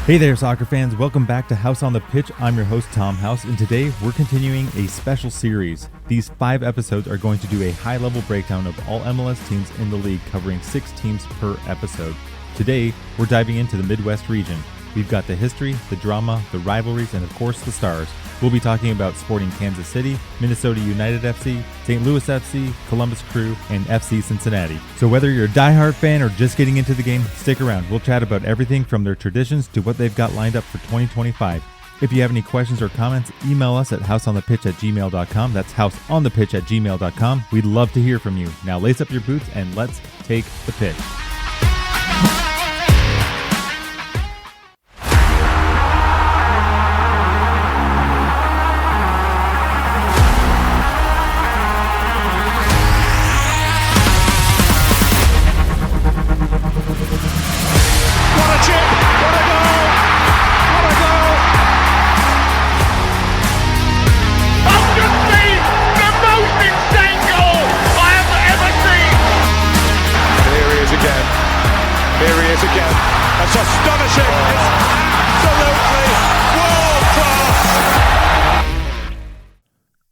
Hey there, soccer fans. Welcome back to House on the Pitch. I'm your host, Tom House, and today we're continuing a special series. These 5 episodes are going to do a high-level breakdown of all MLS teams in the league, covering 6 teams per episode. Today, we're diving into the Midwest region. We've got the history, the drama, the rivalries, and of course, the stars. We'll be talking about Sporting Kansas City, Minnesota United FC, St. Louis FC, Columbus Crew, and FC Cincinnati. So whether you're a diehard fan or just getting into the game, stick around. We'll chat about everything from their traditions to what they've got lined up for 2025. If you have any questions or comments, email us at houseonthepitch@gmail.com. That's houseonthepitch@gmail.com. We'd love to hear from you. Now lace up your boots and let's take the pitch. That's astonishing. It's absolutely world class.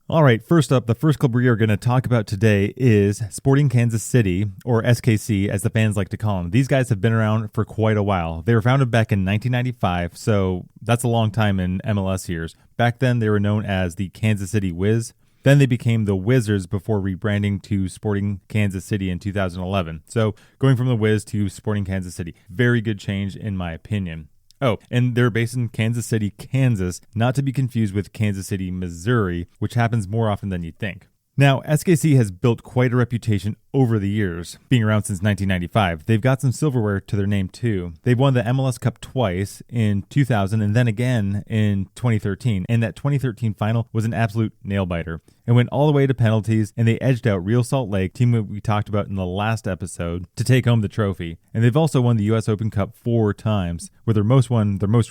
All right, first up, the first club we are going to talk about today is Sporting Kansas City, or SKC as the fans like to call them. These guys have been around for quite a while. They were founded back in 1995, so that's a long time in MLS years. Back then, they were known as the Kansas City Wiz. Then they became the Wizards before rebranding to Sporting Kansas City in 2011. So going from the Wiz to Sporting Kansas City, very good change in my opinion. Oh, and they're based in Kansas City, Kansas, not to be confused with Kansas City, Missouri, which happens more often than you'd think. Now, SKC has built quite a reputation over the years, being around since 1995. They've got some silverware to their name, too. They've won the MLS Cup twice in 2000 and then again in 2013. And that 2013 final was an absolute nail-biter. It went all the way to penalties, and they edged out Real Salt Lake, team that we talked about in the last episode, to take home the trophy. And they've also won the U.S. Open Cup 4 times, with their most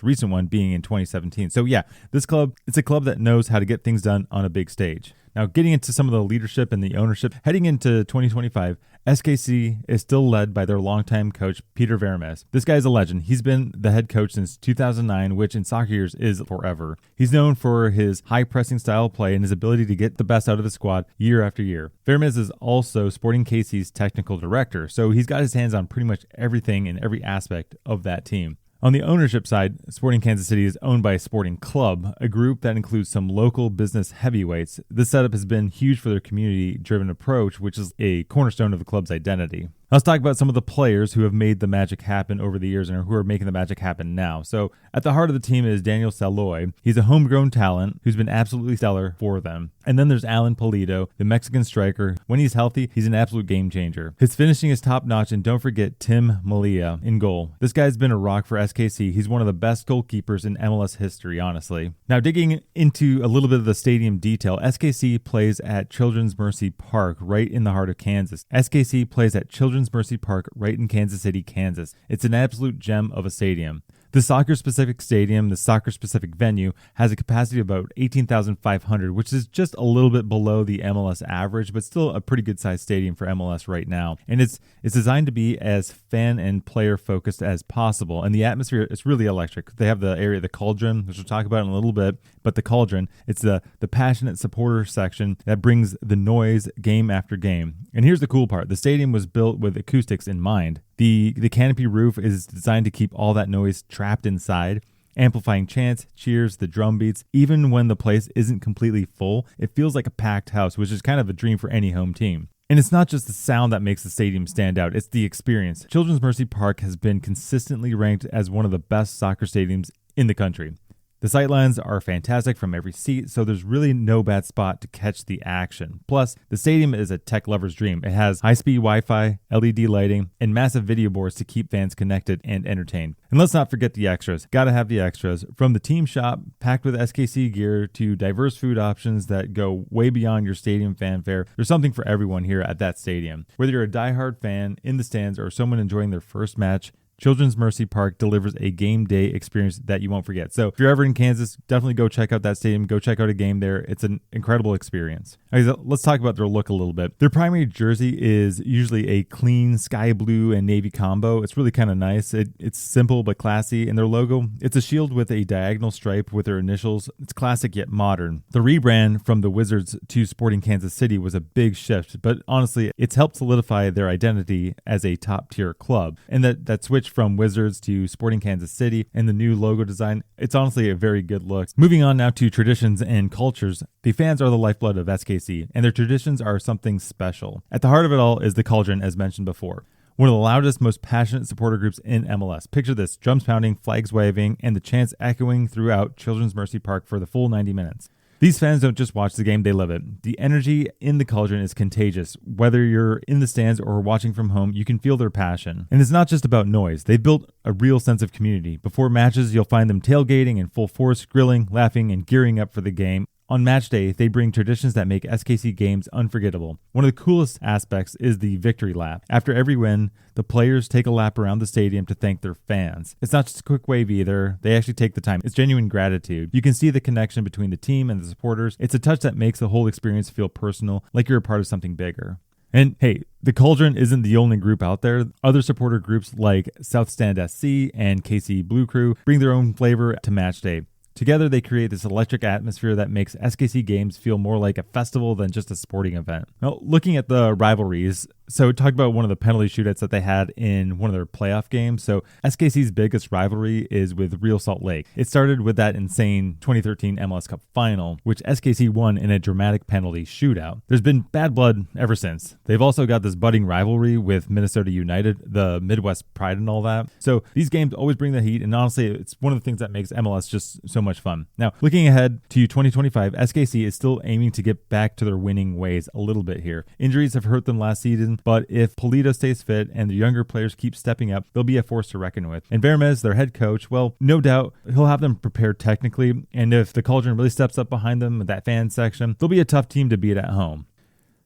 recent one being in 2017. So yeah, this club, it's a club that knows how to get things done on a big stage. Now, getting into some of the leadership and the ownership, heading into 2025, SKC is still led by their longtime coach, Peter Vermes. This guy's a legend. He's been the head coach since 2009, which in soccer years is forever. He's known for his high-pressing style of play and his ability to get the best out of his squad year after year. Vermes is also Sporting KC's technical director, so he's got his hands on pretty much everything and every aspect of that team. On the ownership side, Sporting Kansas City is owned by Sporting Club, a group that includes some local business heavyweights. This setup has been huge for their community-driven approach, which is a cornerstone of the club's identity. Let's talk about some of the players who have made the magic happen over the years and who are making the magic happen now. So at the heart of the team is Daniel Saloy. He's a homegrown talent who's been absolutely stellar for them. And then there's Alan Pulido, the Mexican striker. When he's healthy, he's an absolute game changer. His finishing is top notch, and don't forget Tim Malia in goal. This guy's been a rock for SKC. He's one of the best goalkeepers in MLS history, honestly. Now digging into a little bit of the stadium detail, SKC plays at Children's Mercy Park right in the heart of Kansas. SKC plays at Children's Mercy Park right in Kansas City, Kansas. It's an absolute gem of a stadium. The soccer-specific stadium, the soccer-specific venue, has a capacity of about 18,500, which is just a little bit below the MLS average, but still a pretty good-sized stadium for MLS right now. And it's designed to be as fan and player-focused as possible. And the atmosphere is really electric. They have the area, the Cauldron, which we'll talk about in a little bit. But the Cauldron, it's the passionate supporter section that brings the noise game after game. And here's the cool part. The stadium was built with acoustics in mind. The canopy roof is designed to keep all that noise trapped inside, amplifying chants, cheers, the drum beats. Even when the place isn't completely full, it feels like a packed house, which is kind of a dream for any home team. And it's not just the sound that makes the stadium stand out, it's the experience. Children's Mercy Park has been consistently ranked as one of the best soccer stadiums in the country. The sightlines are fantastic from every seat, so there's really no bad spot to catch the action. Plus, the stadium is a tech lover's dream. It has high-speed Wi-Fi, LED lighting, and massive video boards to keep fans connected and entertained. And let's not forget the extras. Gotta have the extras. From the team shop, packed with SKC gear, to diverse food options that go way beyond your stadium fanfare, there's something for everyone here at that stadium. Whether you're a diehard fan in the stands or someone enjoying their first match, Children's Mercy Park delivers a game day experience that you won't forget. So if you're ever in Kansas, definitely go check out that stadium. Go check out a game there. It's an incredible experience. Okay, so let's talk about their look a little bit. Their primary jersey is usually a clean sky blue and navy combo. It's really kind of nice. It's simple but classy. And their logo, it's a shield with a diagonal stripe with their initials. It's classic yet modern. The rebrand from the Wizards to Sporting Kansas City was a big shift, but honestly, it's helped solidify their identity as a top-tier club. And that switch from Wizards to Sporting Kansas City and the new logo design, it's honestly a very good look. Moving on now to traditions and cultures, the fans are the lifeblood of SKC, and their traditions are something special. At the heart of it all is the Cauldron, as mentioned before. One of the loudest, most passionate supporter groups in MLS. Picture this, drums pounding, flags waving, and the chants echoing throughout Children's Mercy Park for the full 90 minutes. These fans don't just watch the game, they live it. The energy in the Cauldron is contagious. Whether you're in the stands or watching from home, you can feel their passion. And it's not just about noise. They've built a real sense of community. Before matches, you'll find them tailgating in full force, grilling, laughing, and gearing up for the game. On match day, they bring traditions that make SKC games unforgettable. One of the coolest aspects is the victory lap. After every win, the players take a lap around the stadium to thank their fans. It's not just a quick wave either. They actually take the time. It's genuine gratitude. You can see the connection between the team and the supporters. It's a touch that makes the whole experience feel personal, like you're a part of something bigger. And hey, the Cauldron isn't the only group out there. Other supporter groups like South Stand SC and KC Blue Crew bring their own flavor to match day. Together, they create this electric atmosphere that makes SKC games feel more like a festival than just a sporting event. Now, looking at the rivalries, so talk about one of the penalty shootouts that they had in one of their playoff games. So SKC's biggest rivalry is with Real Salt Lake. It started with that insane 2013 MLS Cup final, which SKC won in a dramatic penalty shootout. There's been bad blood ever since. They've also got this budding rivalry with Minnesota United, the Midwest Pride and all that. So these games always bring the heat, and honestly, it's one of the things that makes MLS just so much fun. Now, looking ahead to 2025, SKC is still aiming to get back to their winning ways a little bit here. Injuries have hurt them last season, but if Polito stays fit and the younger players keep stepping up, they'll be a force to reckon with. And Vermes, their head coach, well, no doubt he'll have them prepared technically, and if the Cauldron really steps up behind them with that fan section, they'll be a tough team to beat at home.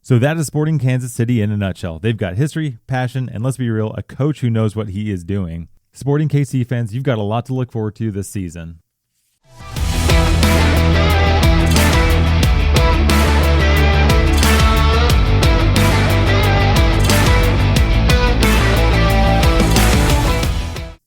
So that is Sporting Kansas City in a nutshell. They've got history, passion, and let's be real, a coach who knows what he is doing. Sporting KC fans, you've got a lot to look forward to this season.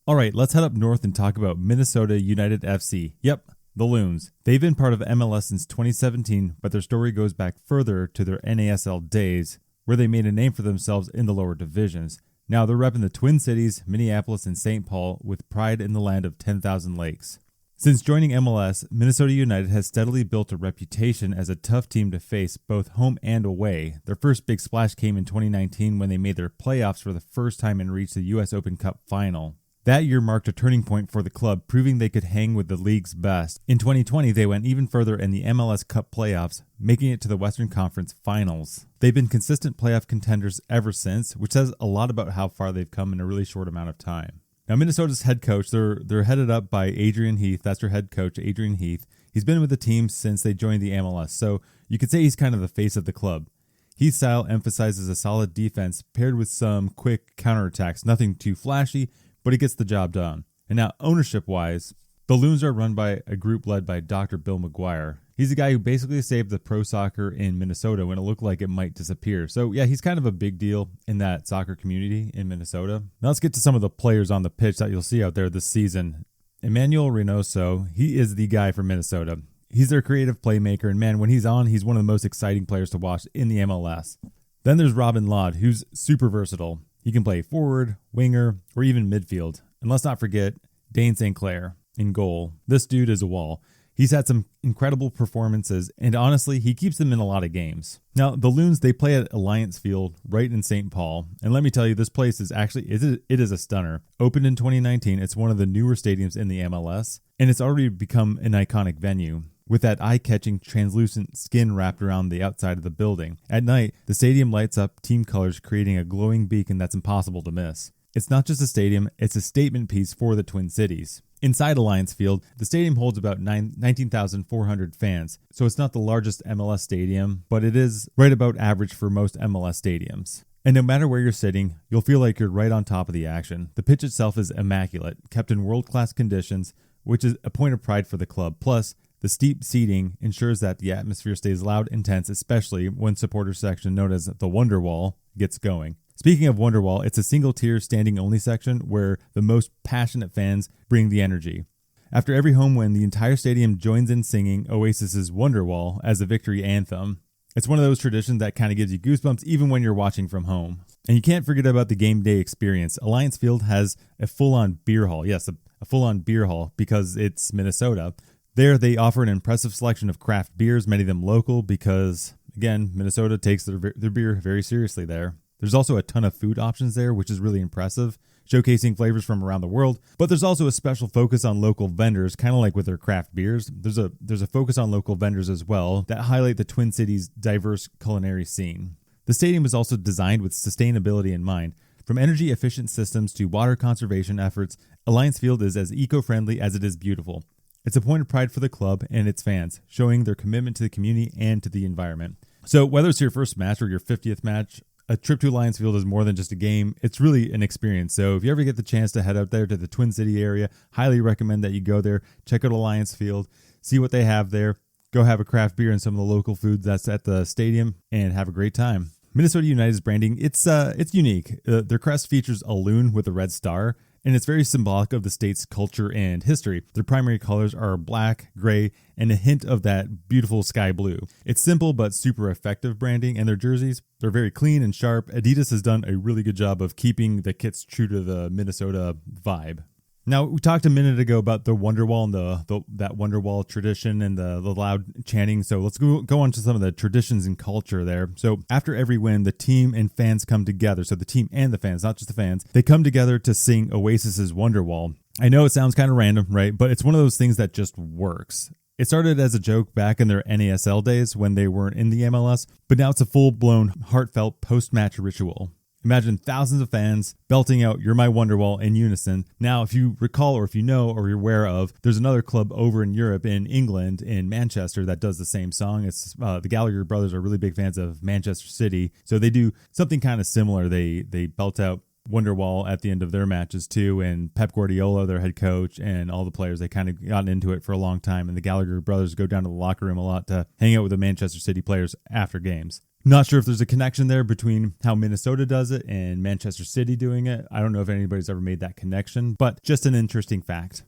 All right, let's head up north and talk about Minnesota United FC. Yep, the Loons. They've been part of MLS since 2017, but their story goes back further to their NASL days, where they made a name for themselves in the lower divisions. Now they're repping the Twin Cities, Minneapolis, and St. Paul with pride in the land of 10,000 lakes. Since joining MLS, Minnesota United has steadily built a reputation as a tough team to face both home and away. Their first big splash came in 2019 when they made their playoffs for the first time and reached the U.S. Open Cup final. That year marked a turning point for the club, proving they could hang with the league's best. In 2020, they went even further in the MLS Cup playoffs, making it to the Western Conference Finals. They've been consistent playoff contenders ever since, which says a lot about how far they've come in a really short amount of time. Now, Minnesota's head coach, they're headed up by Adrian Heath. That's their head coach, Adrian Heath. He's been with the team since they joined the MLS, so you could say he's kind of the face of the club. Heath's style emphasizes a solid defense paired with some quick counterattacks, nothing too flashy, but it gets the job done. And now, ownership-wise, the Loons are run by a group led by Dr. Bill McGuire. He's the guy who basically saved the pro soccer in Minnesota when it looked like it might disappear. So yeah, he's kind of a big deal in that soccer community in Minnesota. Now let's get to some of the players on the pitch that you'll see out there this season. Emmanuel Reynoso, he is the guy for Minnesota. He's their creative playmaker, and man, when he's on, he's one of the most exciting players to watch in the MLS. Then there's Robin Lod, who's super versatile. He can play forward, winger, or even midfield. And let's not forget Dane St. Clair in goal. This dude is a wall. He's had some incredible performances, and honestly, he keeps them in a lot of games. Now, the Loons, they play at Alliance Field right in St. Paul, and let me tell you, this place is actually, it is a stunner. Opened in 2019, it's one of the newer stadiums in the MLS, and it's already become an iconic venue, with that eye-catching translucent skin wrapped around the outside of the building. At night, the stadium lights up team colors, creating a glowing beacon that's impossible to miss. It's not just a stadium, it's a statement piece for the Twin Cities. Inside Alliance Field, the stadium holds about 19,400 fans, so it's not the largest MLS stadium, but it is right about average for most MLS stadiums. And no matter where you're sitting, you'll feel like you're right on top of the action. The pitch itself is immaculate, kept in world-class conditions, which is a point of pride for the club. Plus, the steep seating ensures that the atmosphere stays loud and tense, especially when supporter section known as the Wonderwall gets going. Speaking of Wonderwall, it's a single-tier standing-only section where the most passionate fans bring the energy. After every home win, the entire stadium joins in singing Oasis's Wonderwall as a victory anthem. It's one of those traditions that kind of gives you goosebumps even when you're watching from home. And you can't forget about the game day experience. Alliance Field has a full-on beer hall. Yes, a full-on beer hall because it's Minnesota. There, they offer an impressive selection of craft beers, many of them local because, again, Minnesota takes their beer very seriously there. There's also a ton of food options there, which is really impressive, showcasing flavors from around the world. But there's also a special focus on local vendors, kind of like with their craft beers. There's a focus on local vendors as well that highlight the Twin Cities' diverse culinary scene. The stadium is also designed with sustainability in mind. From energy-efficient systems to water conservation efforts, Alliance Field is as eco-friendly as it is beautiful. It's a point of pride for the club and its fans, showing their commitment to the community and to the environment. So whether it's your first match or your 50th match, a trip to Alliance Field is more than just a game. It's really an experience. So if you ever get the chance to head out there to the Twin City area, highly recommend that you go there, check out Alliance Field, see what they have there, go have a craft beer and some of the local foods that's at the stadium, and have a great time. Minnesota United's branding, it's unique. Their crest features a loon with a red star, and it's very symbolic of the state's culture and history. Their primary colors are black, gray, and a hint of that beautiful sky blue. It's simple but super effective branding, and their jerseys, they're very clean and sharp. Adidas has done a really good job of keeping the kits true to the Minnesota vibe. Now, we talked a minute ago about the Wonderwall and that Wonderwall tradition and the loud chanting. So let's go on to some of the traditions and culture there. So after every win, the team and fans come together. So the team and the fans, not just the fans, they come together to sing Oasis's Wonderwall. I know it sounds kind of random, right? But it's one of those things that just works. It started as a joke back in their NASL days when they weren't in the MLS, but now it's a full-blown, heartfelt post-match ritual. Imagine thousands of fans belting out "You're My Wonderwall" in unison. Now, if you recall or if you know or you're aware of, there's another club over in Europe, in England, in Manchester, that does the same song. It's the Gallagher brothers are really big fans of Manchester City, so they do something kind of similar. They belt out Wonderwall at the end of their matches too, and Pep Guardiola, their head coach, and all the players, they kind of gotten into it for a long time, and the Gallagher brothers go down to the locker room a lot to hang out with the Manchester City players after games. Not sure if there's a connection there between how Minnesota does it and Manchester City doing it. I don't know if anybody's ever made that connection, but just an interesting fact.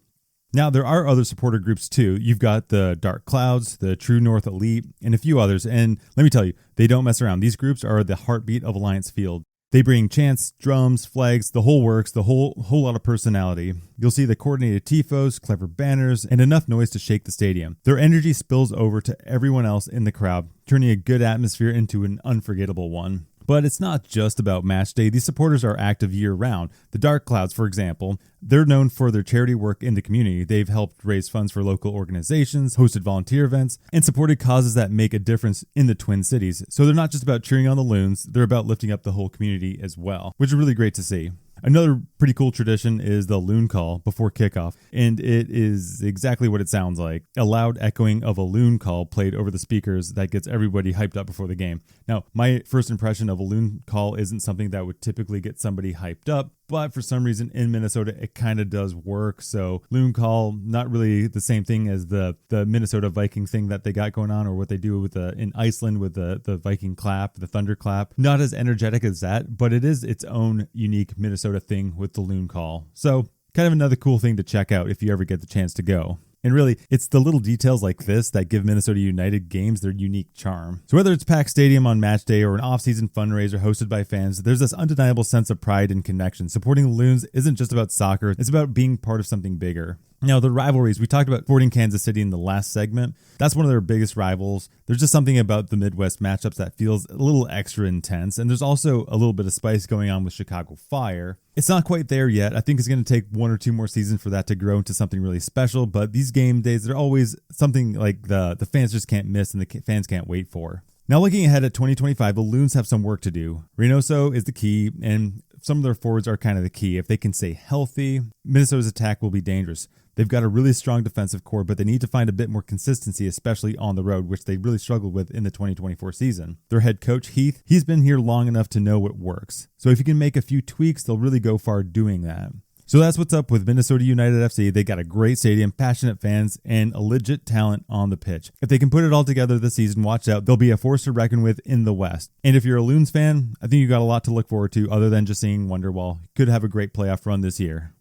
Now, there are other supporter groups too. You've got the Dark Clouds, the True North Elite, and a few others. And let me tell you, they don't mess around. These groups are the heartbeat of Alliance Field. They bring chants, drums, flags, the whole works, the whole lot of personality. You'll see the coordinated tifos, clever banners, and enough noise to shake the stadium. Their energy spills over to everyone else in the crowd, turning a good atmosphere into an unforgettable one. But it's not just about match day. These supporters are active year-round. The Dark Clouds, for example, they're known for their charity work in the community. They've helped raise funds for local organizations, hosted volunteer events, and supported causes that make a difference in the Twin Cities. So they're not just about cheering on the Loons, they're about lifting up the whole community as well, which is really great to see. Another pretty cool tradition is the loon call before kickoff, and it is exactly what it sounds like. A loud echoing of a loon call played over the speakers that gets everybody hyped up before the game. Now, my first impression of a loon call isn't something that would typically get somebody hyped up, but for some reason in Minnesota, it kind of does work. So loon call, not really the same thing as the Minnesota Viking thing that they got going on, or what they do with in Iceland with the Viking clap, the thunder clap. Not as energetic as that, but it is its own unique Minnesota thing with the loon call. So kind of another cool thing to check out if you ever get the chance to go. And really, it's the little details like this that give Minnesota United games their unique charm. So whether it's packed stadium on match day or an off-season fundraiser hosted by fans, there's this undeniable sense of pride and connection. Supporting the Loons isn't just about soccer, it's about being part of something bigger. Now, the rivalries, we talked about Sporting Kansas City in the last segment. That's one of their biggest rivals. There's just something about the Midwest matchups that feels a little extra intense. And there's also a little bit of spice going on with Chicago Fire. It's not quite there yet. I think it's going to take 1 or 2 more seasons for that to grow into something really special. But these game days, they're always something like the fans just can't miss and the fans can't wait for. Now, looking ahead at 2025, the Loons have some work to do. Reynoso is the key, and some of their forwards are kind of the key. If they can stay healthy, Minnesota's attack will be dangerous. They've got a really strong defensive core, but they need to find a bit more consistency, especially on the road, which they really struggled with in the 2024 season. Their head coach, Heath, he's been here long enough to know what works. So if you can make a few tweaks, they'll really go far doing that. So that's what's up with Minnesota United FC. They got a great stadium, passionate fans, and a legit talent on the pitch. If they can put it all together this season, watch out. They'll be a force to reckon with in the West. And if you're a Loons fan, I think you got a lot to look forward to other than just seeing Wonderwall. Could have a great playoff run this year.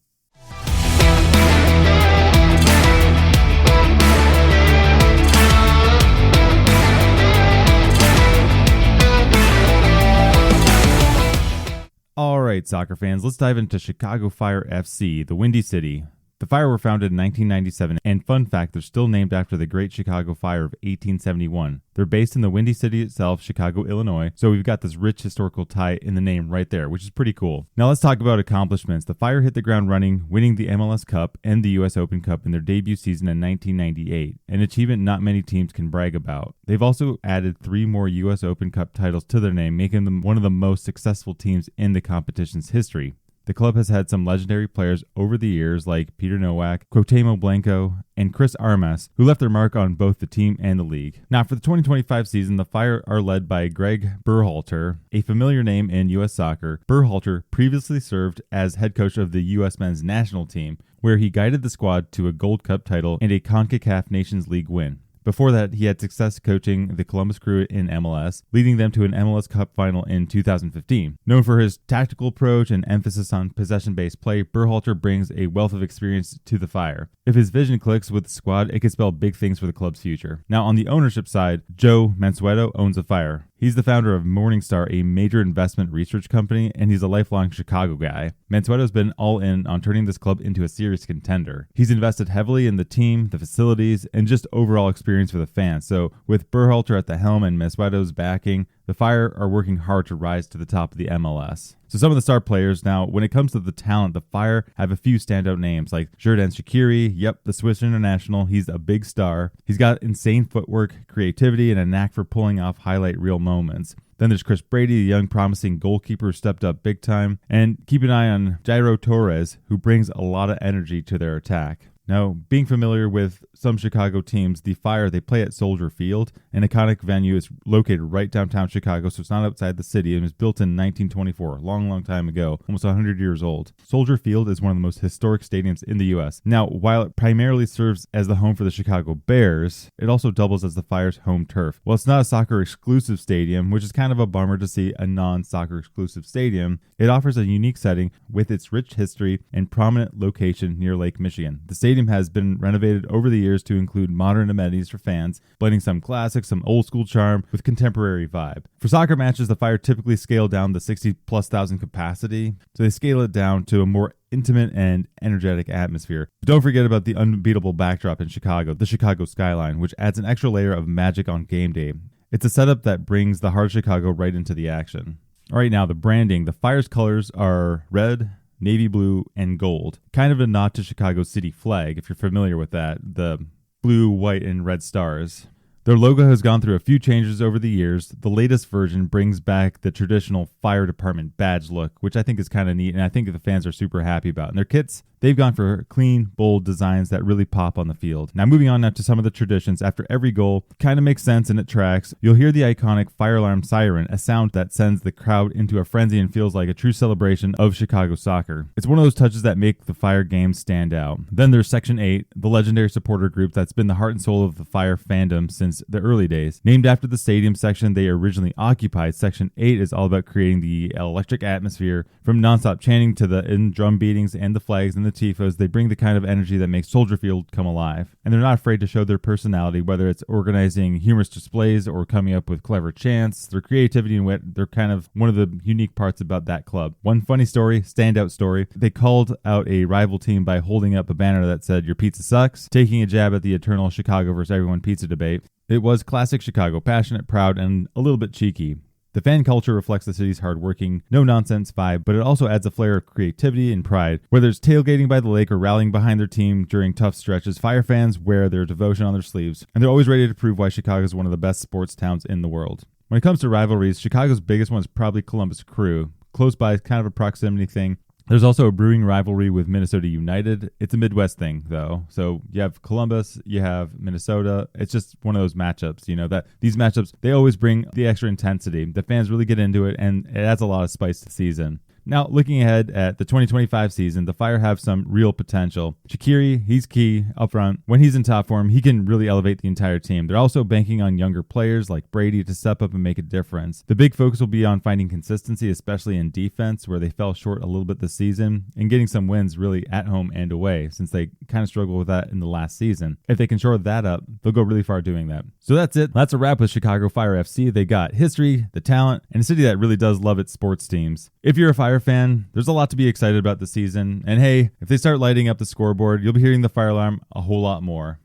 All right, soccer fans, let's dive into Chicago Fire FC, the Windy City. The Fire were founded in 1997, and fun fact, they're still named after the Great Chicago Fire of 1871. They're based in the Windy City itself, Chicago, Illinois, so we've got this rich historical tie in the name right there, which is pretty cool. Now let's talk about accomplishments. The Fire hit the ground running, winning the MLS Cup and the US Open Cup in their debut season in 1998, an achievement not many teams can brag about. They've also added 3 more US Open Cup titles to their name, making them one of the most successful teams in the competition's history. The club has had some legendary players over the years like Peter Nowak, Cuauhtémoc Blanco, and Chris Armas, who left their mark on both the team and the league. Now, for the 2025 season, the Fire are led by Greg Berhalter, a familiar name in U.S. soccer. Berhalter previously served as head coach of the U.S. men's national team, where he guided the squad to a Gold Cup title and a CONCACAF Nations League win. Before that, he had success coaching the Columbus Crew in MLS, leading them to an MLS Cup final in 2015. Known for his tactical approach and emphasis on possession-based play, Berhalter brings a wealth of experience to the Fire. If his vision clicks with the squad, it could spell big things for the club's future. Now, on the ownership side, Joe Mansueto owns the Fire. He's the founder of Morningstar, a major investment research company, and he's a lifelong Chicago guy. Mansueto's been all in on turning this club into a serious contender. He's invested heavily in the team, the facilities, and just overall experience for the fans. So with Berhalter at the helm and Mansueto's backing, the Fire are working hard to rise to the top of the MLS. So some of the star players now, when it comes to the talent, the Fire have a few standout names like Xherdan Shaqiri, the Swiss international. He's a big star. He's got insane footwork, creativity, and a knack for pulling off highlight reel moments. Then there's Chris Brady, the young promising goalkeeper who stepped up big time. And keep an eye on Jairo Torres, who brings a lot of energy to their attack. Now, being familiar with some Chicago teams, the Fire, they play at Soldier Field, an iconic venue. Is located right downtown Chicago, so it's not outside the city, and was built in 1924, a long time ago, almost 100 years old. Soldier Field is one of the most historic stadiums in the U.S. Now, while it primarily serves as the home for the Chicago Bears, it also doubles as the Fire's home turf. While it's not a soccer-exclusive stadium, which is kind of a bummer to see a non-soccer-exclusive stadium, it offers a unique setting with its rich history and prominent location near Lake Michigan. The stadium has been renovated over the years to include modern amenities for fans, blending some classic, some old school charm with contemporary vibe. For soccer matches, the Fire typically scale down the 60,000+ capacity, so they scale it down to a more intimate and energetic atmosphere. But don't forget about the unbeatable backdrop in Chicago, the Chicago skyline, which adds an extra layer of magic on game day. It's a setup that brings the heart of Chicago right into the action. All right, now the branding. The Fire's colors are red, navy blue, and gold. Kind of a nod to Chicago's city flag, if you're familiar with that, the blue, white, and red stars. Their logo has gone through a few changes over the years. The latest version brings back the traditional fire department badge look, which I think is kind of neat, and I think the fans are super happy about. And their kits, they've gone for clean, bold designs that really pop on the field. Now moving on now to some of the traditions. After every goal, kind of makes sense and it tracks. You'll hear the iconic fire alarm siren, a sound that sends the crowd into a frenzy and feels like a true celebration of Chicago soccer. It's one of those touches that make the Fire games stand out. Then there's Section 8, the legendary supporter group that's been the heart and soul of the Fire fandom since the early days. Named after the stadium section they originally occupied, Section 8 is all about creating the electric atmosphere. From nonstop chanting to the drum beatings and the flags and the tifos, they bring the kind of energy that makes Soldier Field come alive. And they're not afraid to show their personality, whether it's organizing humorous displays or coming up with clever chants. Their creativity and wit, they're kind of one of the unique parts about that club. One funny story, standout story, they called out a rival team by holding up a banner that said, "Your pizza sucks," taking a jab at the eternal Chicago versus everyone pizza debate. It was classic Chicago, passionate, proud, and a little bit cheeky. The fan culture reflects the city's hardworking, no-nonsense vibe, but it also adds a flair of creativity and pride. Whether it's tailgating by the lake or rallying behind their team during tough stretches, Fire fans wear their devotion on their sleeves, and they're always ready to prove why Chicago is one of the best sports towns in the world. When it comes to rivalries, Chicago's biggest one is probably Columbus Crew. close by, kind of a proximity thing. There's also a brewing rivalry with Minnesota United. It's a Midwest thing, though. So you have Columbus, you have Minnesota. It's just one of those matchups, that these matchups, they always bring the extra intensity. The fans really get into it, and it adds a lot of spice to the season. Now, looking ahead at the 2025 season, the Fire have some real potential. Shaqiri, he's key up front. When he's in top form, he can really elevate the entire team. They're also banking on younger players like Brady to step up and make a difference. The big focus will be on finding consistency, especially in defense, where they fell short a little bit this season, and getting some wins really at home and away, since they kind of struggled with that in the last season. If they can shore that up, they'll go really far doing that. So that's it. That's a wrap with Chicago Fire FC. They got history, the talent, and a city that really does love its sports teams. If you're a Fire fan, there's a lot to be excited about this season. And hey, if they start lighting up the scoreboard, you'll be hearing the fire alarm a whole lot more.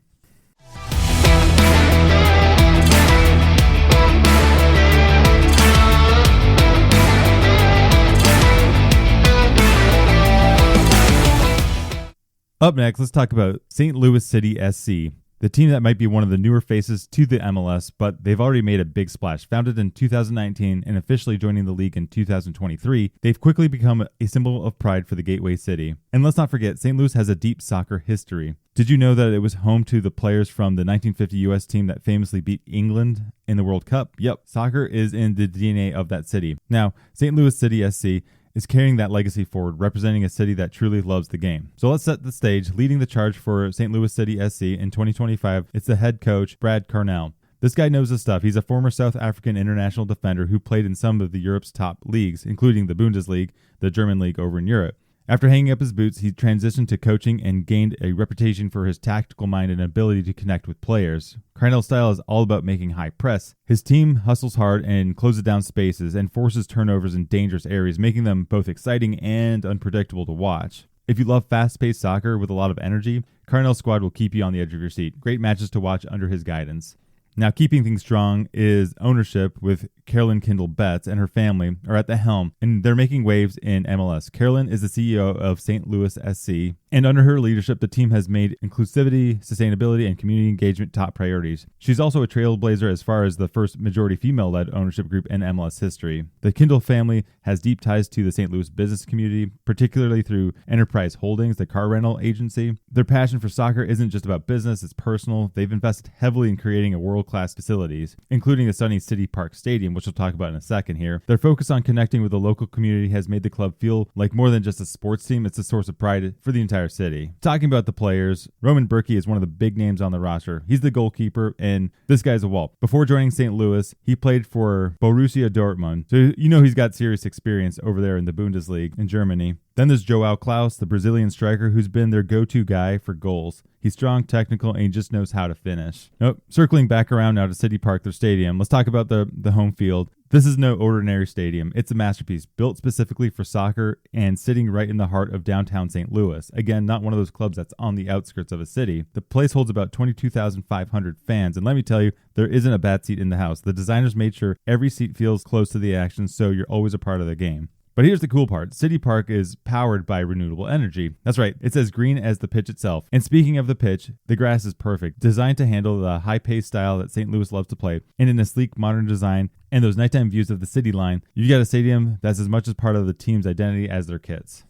Up next, let's talk about St. Louis City SC. The team that might be one of the newer faces to the MLS, but they've already made a big splash. Founded in 2019 and officially joining the league in 2023, they've quickly become a symbol of pride for the Gateway City. And let's not forget, St. Louis has a deep soccer history. Did you know that it was home to the players from the 1950 U.S. team that famously beat England in the World Cup? Yep, soccer is in the DNA of that city. Now, St. Louis City SC is carrying that legacy forward, representing a city that truly loves the game. So let's set the stage. Leading the charge for St. Louis City SC in 2025, it's the head coach, Brad Carnell. This guy knows his stuff. He's a former South African international defender who played in some of Europe's top leagues, including the Bundesliga, the German league over in Europe. After hanging up his boots, he transitioned to coaching and gained a reputation for his tactical mind and ability to connect with players. Carnell's style is all about making high press. His team hustles hard and closes down spaces and forces turnovers in dangerous areas, making them both exciting and unpredictable to watch. If you love fast-paced soccer with a lot of energy, Carnell's squad will keep you on the edge of your seat. Great matches to watch under his guidance. Now, keeping things strong is ownership, with Carolyn Kindle Betts and her family are at the helm, and they're making waves in MLS. Carolyn is the CEO of St. Louis SC, and under her leadership, the team has made inclusivity, sustainability, and community engagement top priorities. She's also a trailblazer as far as the first majority female-led ownership group in MLS history. The Kindle family has deep ties to the St. Louis business community, particularly through Enterprise Holdings, the car rental agency. Their passion for soccer isn't just about business, it's personal. They've invested heavily in creating a world-class facilities, including the Sunny City Park Stadium, which we'll talk about in a second here. Their focus on connecting with the local community has made the club feel like more than just a sports team. It's a source of pride for the entire city. Talking about the players, Roman Berkey is one of the big names on the roster. He's the goalkeeper, and this guy's a wall. Before joining St. Louis, he played for Borussia Dortmund, so he's got serious experience over there in the Bundesliga in Germany. Then there's Joao Klaus, the Brazilian striker who's been their go-to guy for goals. He's strong, technical, and he just knows how to finish. Circling back around now to City Park, their stadium, let's talk about the home field. This is no ordinary stadium. It's a masterpiece, built specifically for soccer and sitting right in the heart of downtown St. Louis. Again, not one of those clubs that's on the outskirts of a city. The place holds about 22,500 fans, and let me tell you, there isn't a bad seat in the house. The designers made sure every seat feels close to the action, so you're always a part of the game. But here's the cool part. City Park is powered by renewable energy. That's right, it's as green as the pitch itself. And speaking of the pitch, the grass is perfect, designed to handle the high-paced style that St. Louis loves to play, and in a sleek, modern design and those nighttime views of the city line, you've got a stadium that's as much as part of the team's identity as their kits.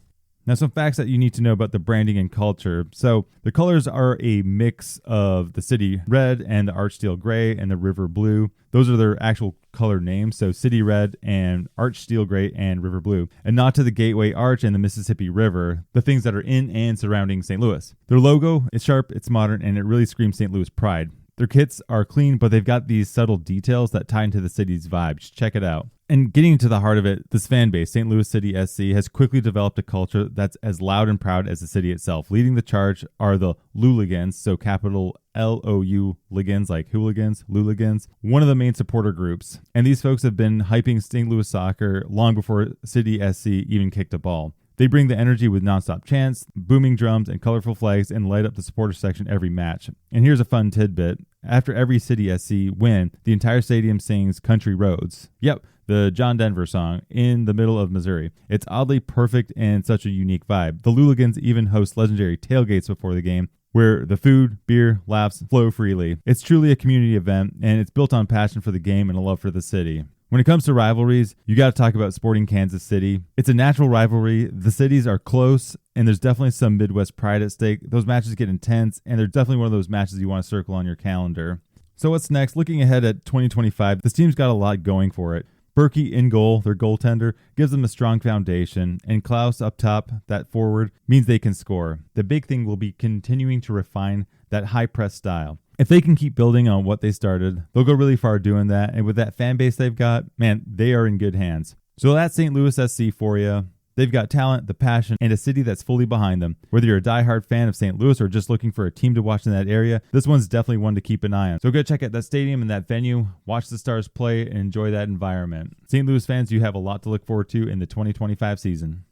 Now, some facts that you need to know about the branding and culture. So, the colors are a mix of the city red and the arch steel gray and the river blue. Those are their actual color names. So, city red and arch steel gray and river blue. And not to the Gateway Arch and the Mississippi River, the things that are in and surrounding St. Louis. Their logo is sharp, it's modern, and it really screams St. Louis pride. Their kits are clean, but they've got these subtle details that tie into the city's vibe. Just check it out. And getting to the heart of it, this fan base, St. Louis City SC, has quickly developed a culture that's as loud and proud as the city itself. Leading the charge are the Louligans, so capital L-O-U Ligans, like hooligans, Louligans, one of the main supporter groups. And these folks have been hyping St. Louis soccer long before City SC even kicked a ball. They bring the energy with nonstop chants, booming drums, and colorful flags, and light up the supporter section every match. And here's a fun tidbit. After every City SC win, the entire stadium sings Country Roads. Yep, the John Denver song, in the middle of Missouri. It's oddly perfect and such a unique vibe. The Louligans even host legendary tailgates before the game, where the food, beer, laughs flow freely. It's truly a community event, and it's built on passion for the game and a love for the city. When it comes to rivalries, you got to talk about Sporting Kansas City. It's a natural rivalry. The cities are close, and there's definitely some Midwest pride at stake. Those matches get intense, and they're definitely one of those matches you want to circle on your calendar. So what's next? Looking ahead at 2025, this team's got a lot going for it. Berkey in goal, their goaltender, gives them a strong foundation, and Klaus up top, that forward, means they can score. The big thing will be continuing to refine that high press style. If they can keep building on what they started, they'll go really far doing that. And with that fan base they've got, man, they are in good hands. So that's St. Louis SC for you. They've got talent, the passion, and a city that's fully behind them. Whether you're a diehard fan of St. Louis or just looking for a team to watch in that area, this one's definitely one to keep an eye on. So go check out that stadium and that venue, watch the Stars play, and enjoy that environment. St. Louis fans, you have a lot to look forward to in the 2025 season.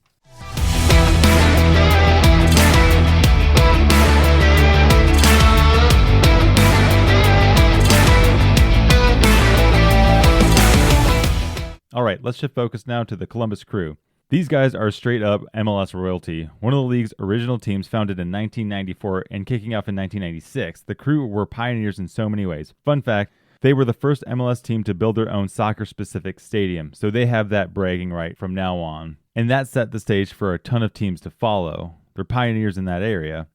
All right, let's shift focus now to the Columbus Crew. These guys are straight up MLS royalty. One of the league's original teams, founded in 1994 and kicking off in 1996. The Crew were pioneers in so many ways. Fun fact, they were the first MLS team to build their own soccer-specific stadium, so they have that bragging right from now on. And that set the stage for a ton of teams to follow. They're pioneers in that area.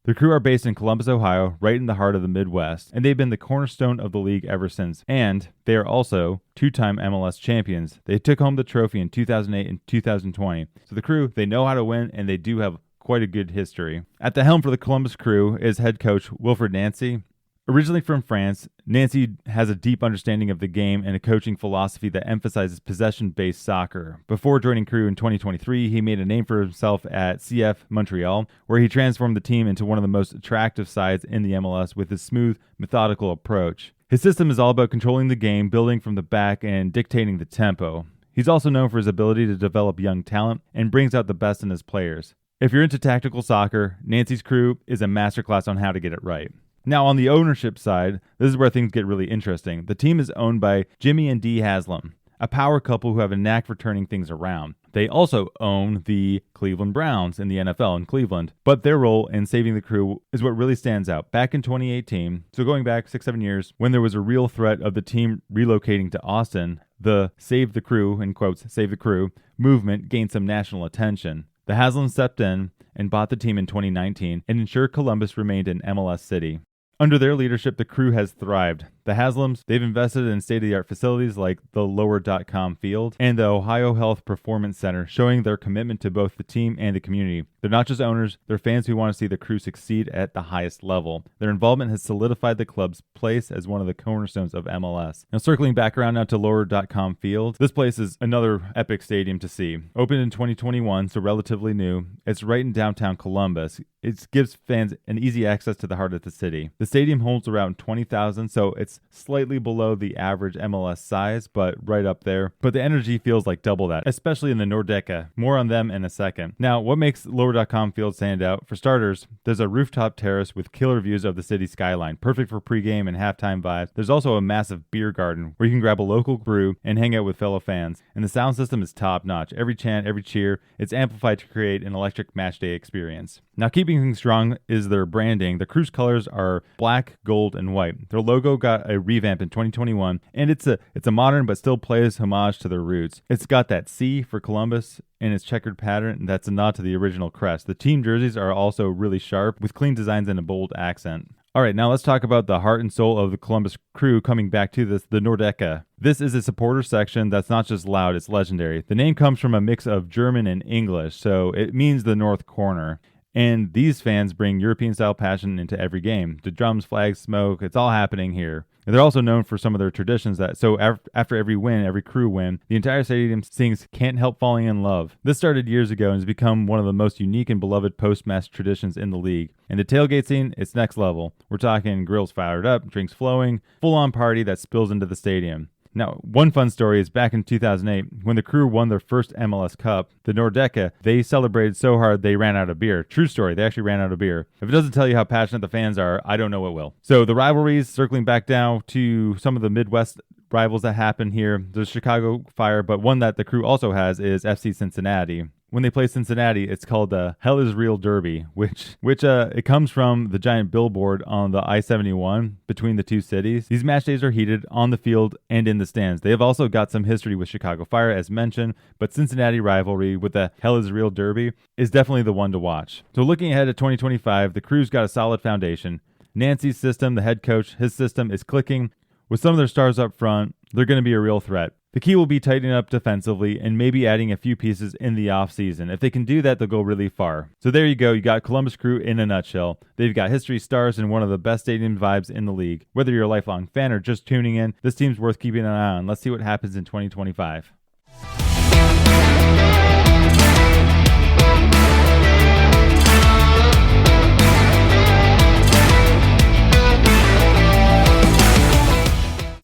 The Crew are based in Columbus, Ohio, right in the heart of the Midwest, and they've been the cornerstone of the league ever since. And they are also two-time MLS champions. They took home the trophy in 2008 and 2020. So the Crew, they know how to win, and they do have quite a good history. At the helm for the Columbus Crew is head coach Wilfried Nancy. Originally from France, Nancy has a deep understanding of the game and a coaching philosophy that emphasizes possession-based soccer. Before joining Crew in 2023, he made a name for himself at CF Montreal, where he transformed the team into one of the most attractive sides in the MLS with his smooth, methodical approach. His system is all about controlling the game, building from the back, and dictating the tempo. He's also known for his ability to develop young talent and brings out the best in his players. If you're into tactical soccer, Nancy's Crew is a masterclass on how to get it right. Now, on the ownership side, this is where things get really interesting. The team is owned by Jimmy and Dee Haslam, a power couple who have a knack for turning things around. They also own the Cleveland Browns in the NFL in Cleveland, but their role in saving the Crew is what really stands out. Back in 2018, so going back 6-7 years, when there was a real threat of the team relocating to Austin, the Save the Crew, in quotes, Save the Crew, movement gained some national attention. The Haslams stepped in and bought the team in 2019 and ensured Columbus remained an MLS city. Under their leadership, the Crew has thrived. The Haslams, they've invested in state-of-the-art facilities like the Lower.com Field and the Ohio Health Performance Center, showing their commitment to both the team and the community. They're not just owners, they're fans who want to see the Crew succeed at the highest level. Their involvement has solidified the club's place as one of the cornerstones of MLS. Now, circling back around now to Lower.com Field, this place is another epic stadium to see. Opened in 2021, so relatively new. It's right in downtown Columbus. It gives fans an easy access to the heart of the city. The stadium holds around 20,000, so it's slightly below the average MLS size, but right up there. But the energy feels like double that, especially in the Nordeca. More on them in a second. Now, what makes Lower.com Field stand out? For starters, there's a rooftop terrace with killer views of the city skyline, perfect for pregame and halftime vibes. There's also a massive beer garden where you can grab a local brew and hang out with fellow fans. And the sound system is top-notch. Every chant, every cheer, it's amplified to create an electric matchday experience. Now, keeping things strong is their branding. The Crew's colors are black, gold, and white. Their logo got a revamp in 2021, and it's a modern but still plays homage to their roots. It's got that C for Columbus in its checkered pattern, and that's a nod to the original crest. The team jerseys are also really sharp with clean designs and a bold accent. All right, now let's talk about the heart and soul of the Columbus Crew, coming back to this, the Nordeca. This is a supporter section that's not just loud, it's legendary. The name comes from a mix of German and English, so it means the North Corner. And these fans bring European-style passion into every game. The drums, flags, smoke, it's all happening here. And they're also known for some of their traditions after every win, every Crew win, the entire stadium sings Can't Help Falling in Love. This started years ago and has become one of the most unique and beloved post-match traditions in the league. And the tailgate scene, it's next level. We're talking grills fired up, drinks flowing, full-on party that spills into the stadium. Now, one fun story is back in 2008, when the Crew won their first MLS Cup, the Nordeca, they celebrated so hard they ran out of beer. True story, they actually ran out of beer. If it doesn't tell you how passionate the fans are, I don't know what will. So the rivalries, circling back down to some of the Midwest rivals that happen here, there's Chicago Fire, but one that the Crew also has is FC Cincinnati. when they play Cincinnati, it's called the Hell is Real Derby, which it comes from the giant billboard on the I-71 between the two cities. These match days are heated on the field and in the stands. They have also got some history with Chicago Fire, as mentioned, but Cincinnati rivalry with the Hell is Real Derby is definitely the one to watch. So looking ahead at 2025, the Crew's got a solid foundation. Nancy's system, the head coach, his system is clicking. With some of their stars up front, they're going to be a real threat. The key will be tightening up defensively and maybe adding a few pieces in the offseason. If they can do that, they'll go really far. So there you go. You got Columbus Crew in a nutshell. They've got history, stars, and one of the best stadium vibes in the league. Whether you're a lifelong fan or just tuning in, this team's worth keeping an eye on. Let's see what happens in 2025.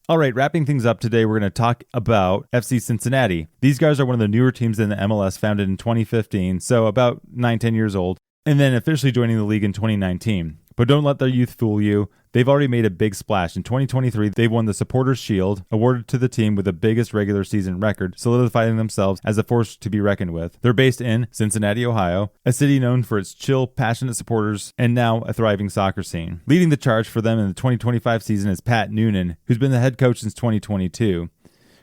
All right, wrapping things up today, we're going to talk about FC Cincinnati. These guys are one of the newer teams in the MLS, founded in 2015, so about 9-10 years old, and then officially joining the league in 2019. But don't let their youth fool you. They've already made a big splash. In 2023, they won the Supporters' Shield, awarded to the team with the biggest regular season record, solidifying themselves as a force to be reckoned with. They're based in Cincinnati, Ohio, a city known for its chill, passionate supporters, and now a thriving soccer scene. Leading the charge for them in the 2025 season is Pat Noonan, who's been the head coach since 2022.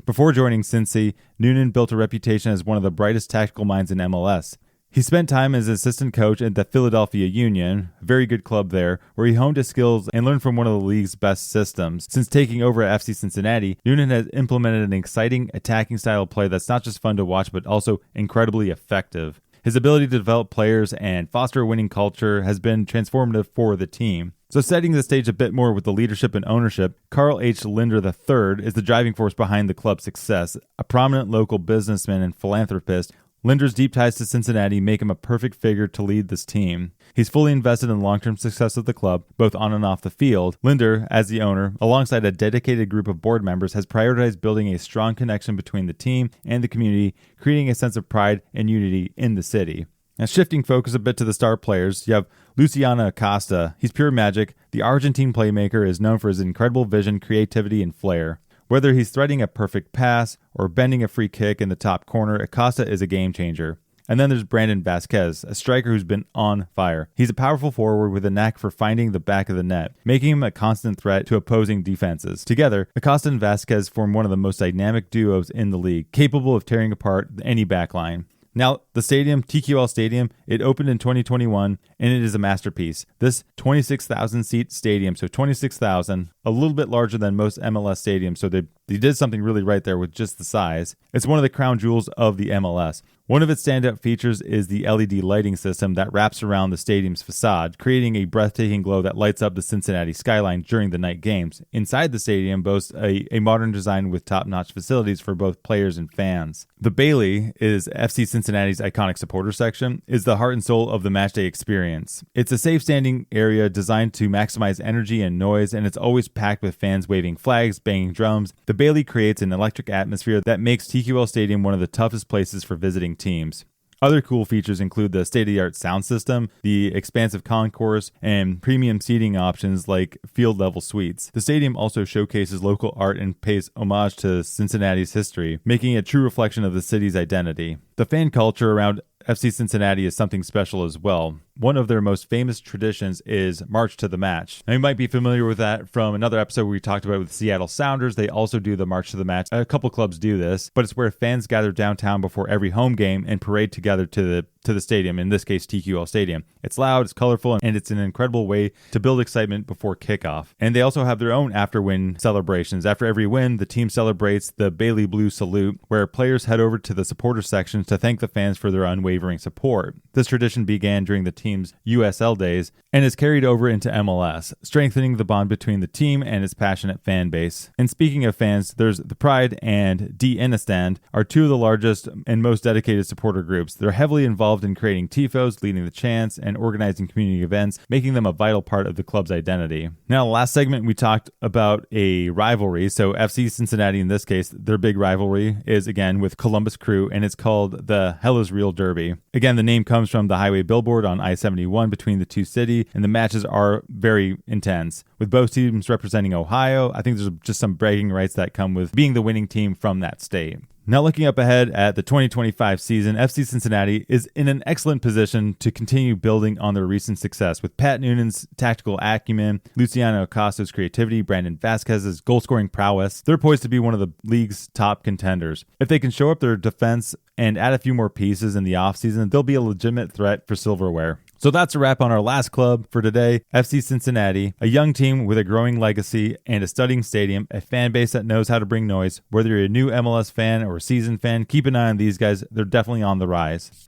Before joining Cincy, Noonan built a reputation as one of the brightest tactical minds in MLS. He spent time as assistant coach at the Philadelphia Union, a very good club there, where he honed his skills and learned from one of the league's best systems. Since taking over at FC Cincinnati, Noonan has implemented an exciting attacking style of play that's not just fun to watch, but also incredibly effective. His ability to develop players and foster a winning culture has been transformative for the team. So setting the stage a bit more with the leadership and ownership, Carl H. Linder III is the driving force behind the club's success. A prominent local businessman and philanthropist, Linder's deep ties to Cincinnati make him a perfect figure to lead this team. He's fully invested in the long-term success of the club, both on and off the field. Linder, as the owner, alongside a dedicated group of board members, has prioritized building a strong connection between the team and the community, creating a sense of pride and unity in the city. Now, shifting focus a bit to the star players, you have Luciano Acosta. He's pure magic. The Argentine playmaker is known for his incredible vision, creativity, and flair. Whether he's threading a perfect pass or bending a free kick in the top corner, Acosta is a game changer. And then there's Brandon Vasquez, a striker who's been on fire. He's a powerful forward with a knack for finding the back of the net, making him a constant threat to opposing defenses. Together, Acosta and Vasquez form one of the most dynamic duos in the league, capable of tearing apart any backline. Now, the stadium, TQL Stadium, it opened in 2021, and it is a masterpiece. This 26,000-seat stadium, so 26,000, a little bit larger than most MLS stadiums, so they did something really right there with just the size. It's one of the crown jewels of the MLS. One of its standout features is the LED lighting system that wraps around the stadium's facade, creating a breathtaking glow that lights up the Cincinnati skyline during the night games. Inside the stadium boasts a modern design with top-notch facilities for both players and fans. The Bailey is FC Cincinnati's iconic supporter section, is the heart and soul of the matchday experience. It's a safe standing area designed to maximize energy and noise, and it's always packed with fans waving flags, banging drums. The Bailey creates an electric atmosphere that makes TQL Stadium one of the toughest places for visiting teams. Other cool features include the state-of-the-art sound system, the expansive concourse, and premium seating options like field-level suites. The stadium also showcases local art and pays homage to Cincinnati's history, making it a true reflection of the city's identity. The fan culture around FC Cincinnati is something special as well. One of their most famous traditions is March to the Match. Now, you might be familiar with that from another episode where we talked about it with Seattle Sounders. They also do the March to the Match. A couple clubs do this, but it's where fans gather downtown before every home game and parade together to the stadium, in this case TQL Stadium. It's loud, it's colorful, and it's an incredible way to build excitement before kickoff. And they also have their own after-win celebrations. After every win, the team celebrates the Bailey Blue Salute, where players head over to the supporter section to thank the fans for their unwavering support. This tradition began during the team's USL days and is carried over into MLS, strengthening the bond between the team and its passionate fan base. And speaking of fans, there's the Pride and Die Innestand are two of the largest and most dedicated supporter groups. They're heavily involved in creating tifos, leading the chants, and organizing community events, making them a vital part of the club's identity. Now, last segment, we talked about a rivalry. So FC Cincinnati, in this case, their big rivalry is, again, with Columbus Crew, and it's called the Hell is Real Derby. Again, the name comes from the highway billboard on I-71 between the two cities, and the matches are very intense. With both teams representing Ohio, I think there's just some bragging rights that come with being the winning team from that state. Now looking up ahead at the 2025 season, FC Cincinnati is in an excellent position to continue building on their recent success with Pat Noonan's tactical acumen, Luciano Acosta's creativity, Brandon Vasquez's goal-scoring prowess. They're poised to be one of the league's top contenders. If they can show up their defense and add a few more pieces in the offseason, they'll be a legitimate threat for silverware. So that's a wrap on our last club for today, FC Cincinnati, a young team with a growing legacy and a stunning stadium, a fan base that knows how to bring noise. Whether you're a new MLS fan or a seasoned fan, keep an eye on these guys. They're definitely on the rise.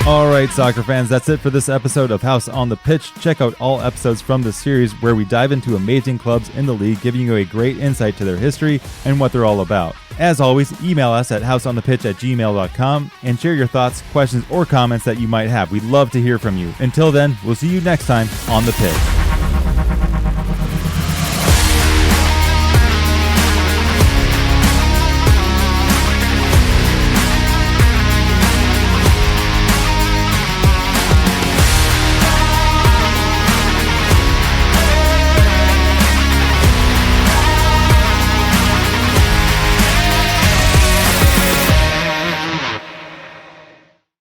All right, soccer fans, that's it for this episode of House on the Pitch. Check out all episodes from this series where we dive into amazing clubs in the league, giving you a great insight to their history and what they're all about. As always, email us at houseonthepitch@gmail.com and share your thoughts, questions, or comments that you might have. We'd love to hear from you. Until then, we'll see you next time on the pitch.